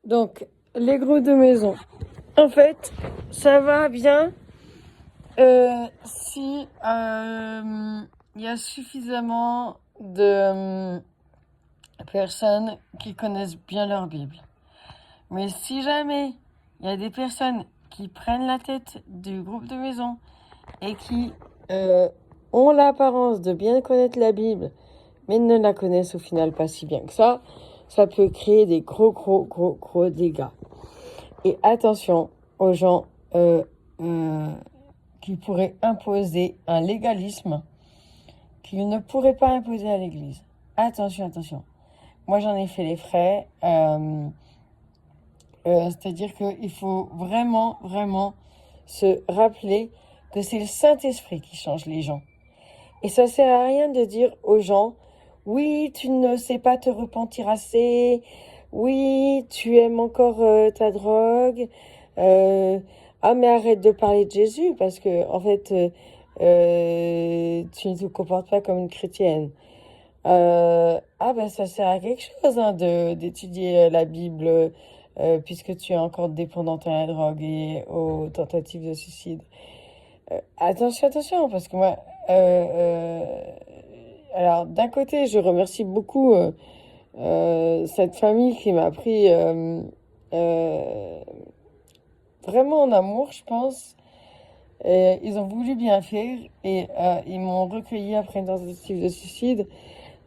Donc, les groupes de maison. En fait, ça va bien si il y a suffisamment de personnes qui connaissent bien leur Bible. Mais si jamais il y a des personnes qui prennent la tête du groupe de maison et qui ont l'apparence de bien connaître la Bible, mais ne la connaissent au final pas si bien que ça peut créer des gros dégâts. Et attention aux gens qui pourraient imposer un légalisme qu'ils ne pourraient pas imposer à l'Église. Attention. Moi, j'en ai fait les frais. C'est-à-dire qu'il faut vraiment se rappeler que c'est le Saint-Esprit qui change les gens. Et ça sert à rien de dire aux gens, oui, tu ne sais pas te repentir assez, oui, tu aimes encore ta drogue, ah mais arrête de parler de Jésus parce que en fait, tu ne te comportes pas comme une chrétienne. Ah ben ça sert à quelque chose hein, d'étudier la Bible puisque tu es encore dépendante à la drogue et aux tentatives de suicide. Attention, parce que moi, alors d'un côté, je remercie beaucoup cette famille qui m'a pris vraiment en amour, je pense. Et ils ont voulu bien faire et ils m'ont recueilli après une tentative de suicide.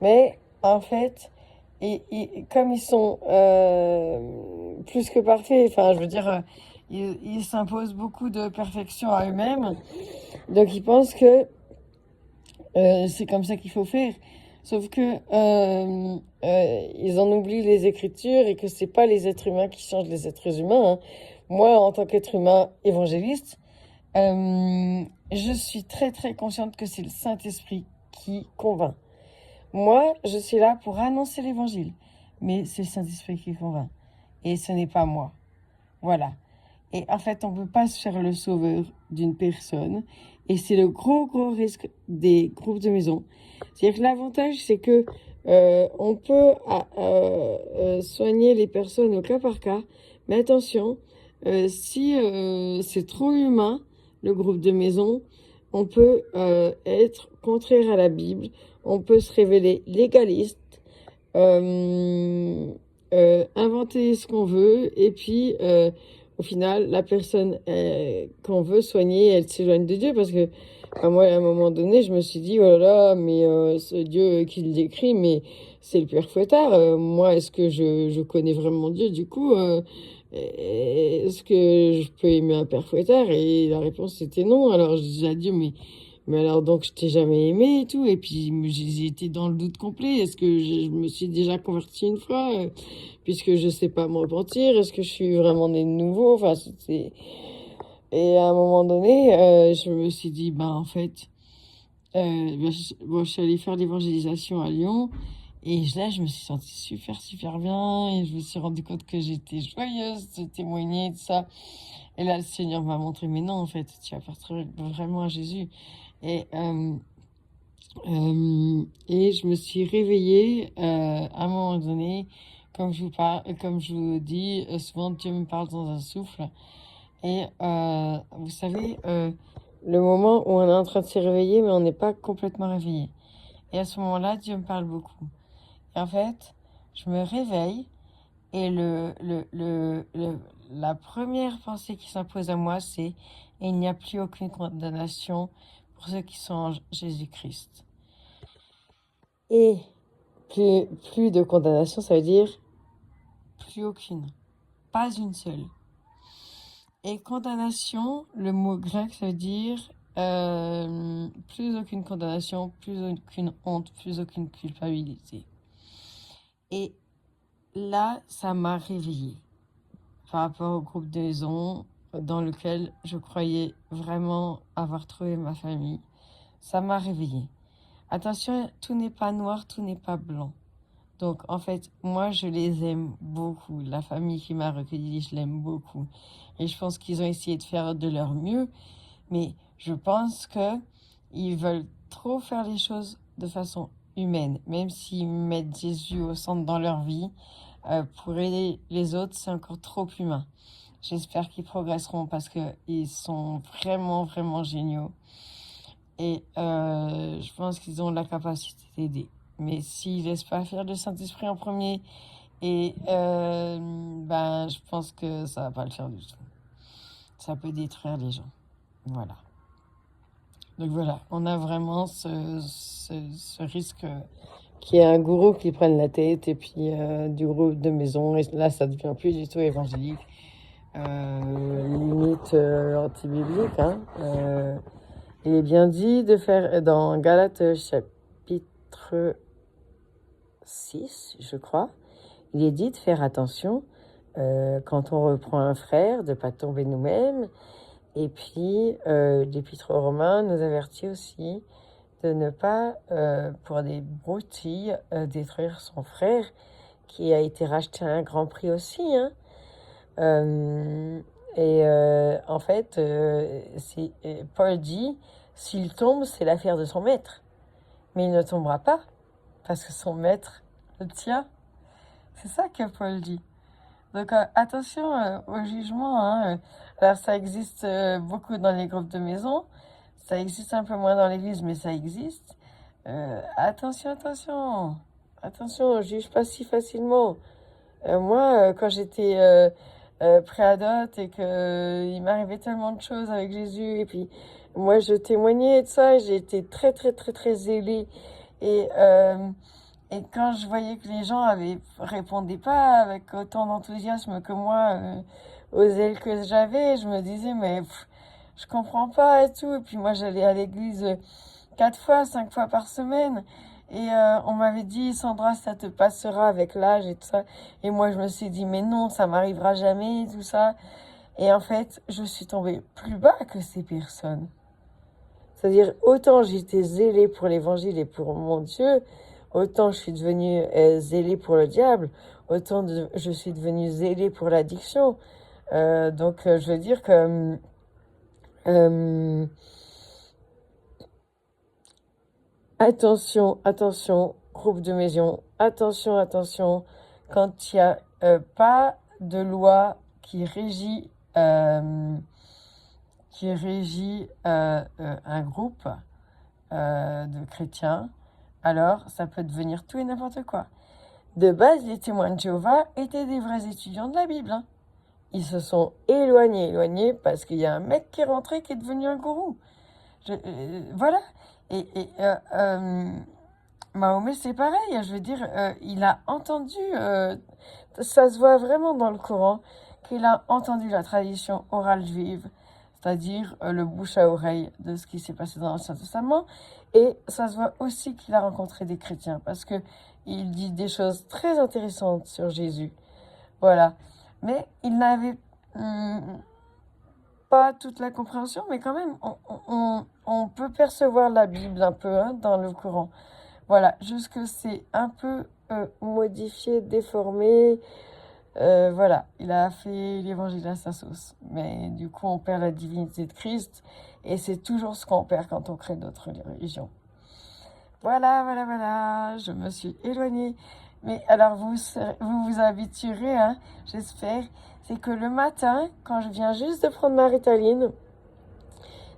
Mais en fait, comme ils sont plus que parfaits, enfin, je veux dire, ils s'imposent beaucoup de perfection à eux-mêmes. Donc, ils pensent que c'est comme ça qu'il faut faire. Sauf que ils en oublient les Écritures et que c'est pas les êtres humains qui changent les êtres humains. Hein. Moi, en tant qu'être humain évangéliste, je suis très consciente que c'est le Saint-Esprit qui convainc. Moi, je suis là pour annoncer l'évangile, mais c'est le Saint-Esprit qui convainc. Et ce n'est pas moi. Voilà. Et en fait, on ne peut pas se faire le sauveur d'une personne. Et c'est le gros risque des groupes de maison. C'est-à-dire que l'avantage, c'est que on peut soigner les personnes au cas par cas. Mais attention, si c'est trop humain, le groupe de maison, on peut être contraire à la Bible. On peut se révéler légaliste, inventer ce qu'on veut, et puis au final, la personne qu'on veut soigner, elle s'éloigne de Dieu, parce que moi, à un moment donné, je me suis dit, oh là là, mais ce Dieu qui le décrit, mais c'est le père Fouettard. Moi, est-ce que je connais vraiment Dieu? Du coup, est-ce que je peux aimer un père Fouettard? Et la réponse était non. Alors je disais à Dieu, mais alors donc je t'ai jamais aimé et tout. Et puis j'ai été dans le doute complet. Est-ce que je me suis déjà convertie une fois puisque je sais pas me repentir? Est-ce que je suis vraiment née de nouveau? Enfin, c'est... Et à un moment donné, je me suis dit, bah en fait, je suis allée faire l'évangélisation à Lyon. Et là, je me suis sentie super bien. Et je me suis rendu compte que j'étais joyeuse de témoigner de ça. Et là, le Seigneur m'a montré, mais non, en fait, tu appartiens vraiment à Jésus. Et, et je me suis réveillée à un moment donné, comme je vous dis, souvent Dieu me parle dans un souffle. Et vous savez, le moment où on est en train de se réveiller, mais on n'est pas complètement réveillé. Et à ce moment-là, Dieu me parle beaucoup. Et en fait, je me réveille et la première pensée qui s'impose à moi, c'est il n'y a plus aucune condamnation pour ceux qui sont en Jésus-Christ. Et plus de condamnation, ça veut dire plus aucune, pas une seule. Et condamnation, le mot grec, ça veut dire plus aucune condamnation, plus aucune honte, plus aucune culpabilité. Et là, ça m'a réveillée par rapport au groupe de maison dans lequel je croyais vraiment avoir trouvé ma famille. Ça m'a réveillée. Attention, tout n'est pas noir, tout n'est pas blanc. Donc, en fait, moi, je les aime beaucoup. La famille qui m'a recueillie, je l'aime beaucoup. Et je pense qu'ils ont essayé de faire de leur mieux. Mais je pense qu'ils veulent trop faire les choses de façon humaine. Même s'ils mettent Jésus au centre dans leur vie, pour aider les autres, c'est encore trop humain. J'espère qu'ils progresseront parce qu'ils sont vraiment, vraiment géniaux. Et je pense qu'ils ont la capacité d'aider. Mais s'ils laissent pas faire le Saint-Esprit en premier, et je pense que ça va pas le faire du tout. Ça peut détruire les gens. Voilà. Donc voilà, on a vraiment ce risque qu'il y ait un gourou qui prenne la tête et puis du groupe de maison. Et là, ça devient plus du tout évangélique. Limite anti-biblique. Hein. Il est bien dit de faire dans Galates chapitre 6, je crois. Il est dit de faire attention quand on reprend un frère, de ne pas tomber nous-mêmes. Et puis, l'Épître aux Romains nous avertit aussi de ne pas, pour des broutilles, détruire son frère, qui a été racheté à un grand prix aussi. Hein. En fait, Paul dit, s'il tombe, c'est l'affaire de son maître. Mais il ne tombera pas, parce que son maître le tient. C'est ça que Paul dit. Donc attention au jugement. Hein. Alors ça existe beaucoup dans les groupes de maison. Ça existe un peu moins dans l'église, mais ça existe. Attention. Attention, on ne juge pas si facilement. Moi, quand j'étais préadote et qu'il m'arrivait tellement de choses avec Jésus, et puis moi je témoignais de ça, et j'ai été très très très très zélée. Et quand je voyais que les gens répondaient pas avec autant d'enthousiasme que moi aux zèles que j'avais, je me disais mais je comprends pas et tout. Et puis moi j'allais à l'église 4 fois, 5 fois par semaine. Et on m'avait dit, Sandra, ça te passera avec l'âge et tout ça. Et moi, je me suis dit, mais non, ça m'arrivera jamais, tout ça. Et en fait, je suis tombée plus bas que ces personnes. C'est-à-dire, autant j'étais zélée pour l'évangile et pour mon Dieu, autant je suis devenue zélée pour le diable, autant je suis devenue zélée pour l'addiction. Donc, je veux dire que... attention, groupe de maison, attention, quand il n'y a pas de loi qui régit un groupe de chrétiens, alors ça peut devenir tout et n'importe quoi. De base, les témoins de Jéhovah étaient des vrais étudiants de la Bible. Hein. Ils se sont éloignés parce qu'il y a un mec qui est rentré qui est devenu un gourou. Voilà. Et Mahomet, c'est pareil. Je veux dire, il a entendu, ça se voit vraiment dans le Coran, qu'il a entendu la tradition orale juive, c'est-à-dire le bouche à oreille de ce qui s'est passé dans l'Ancien Testament. Et ça se voit aussi qu'il a rencontré des chrétiens, parce que il dit des choses très intéressantes sur Jésus. Voilà. Mais il n'avait pas toute la compréhension, mais quand même, on peut percevoir la Bible un peu dans le Coran. Voilà, juste que c'est un peu modifié, déformé. Voilà, il a fait l'évangile à sa sauce. Mais du coup, on perd la divinité de Christ. Et c'est toujours ce qu'on perd quand on crée d'autres religions. Voilà, je me suis éloignée. Mais alors, vous habituerez, hein, j'espère. C'est que le matin, quand je viens juste de prendre ma Ritaline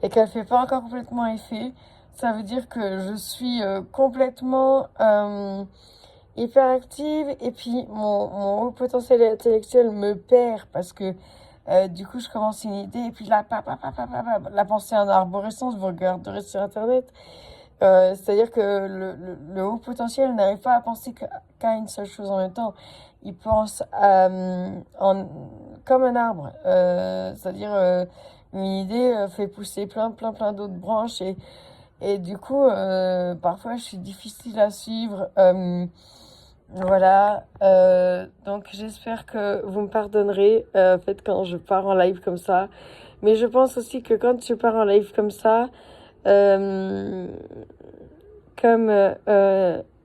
et qu'elle ne fait pas encore complètement effet, ça veut dire que je suis complètement hyperactive et puis mon haut potentiel intellectuel me perd parce que du coup, je commence une idée et puis là, la pensée en arborescence, vous regarderez sur Internet. C'est-à-dire que le haut potentiel n'arrive pas à penser qu'à une seule chose en même temps. Il pense comme un arbre. C'est-à-dire une idée fait pousser plein d'autres branches. Et du coup, parfois, je suis difficile à suivre. Voilà. Donc, j'espère que vous me pardonnerez en fait, quand je pars en live comme ça. Mais je pense aussi que quand je pars en live comme ça, comme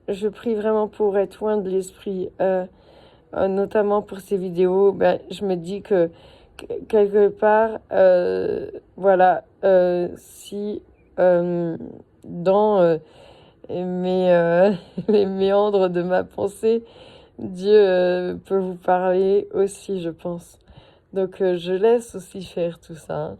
je prie vraiment pour être loin de l'esprit, notamment pour ces vidéos, je me dis que quelque part, voilà, si dans les méandres de ma pensée, Dieu peut vous parler aussi, je pense. Donc je laisse aussi faire tout ça.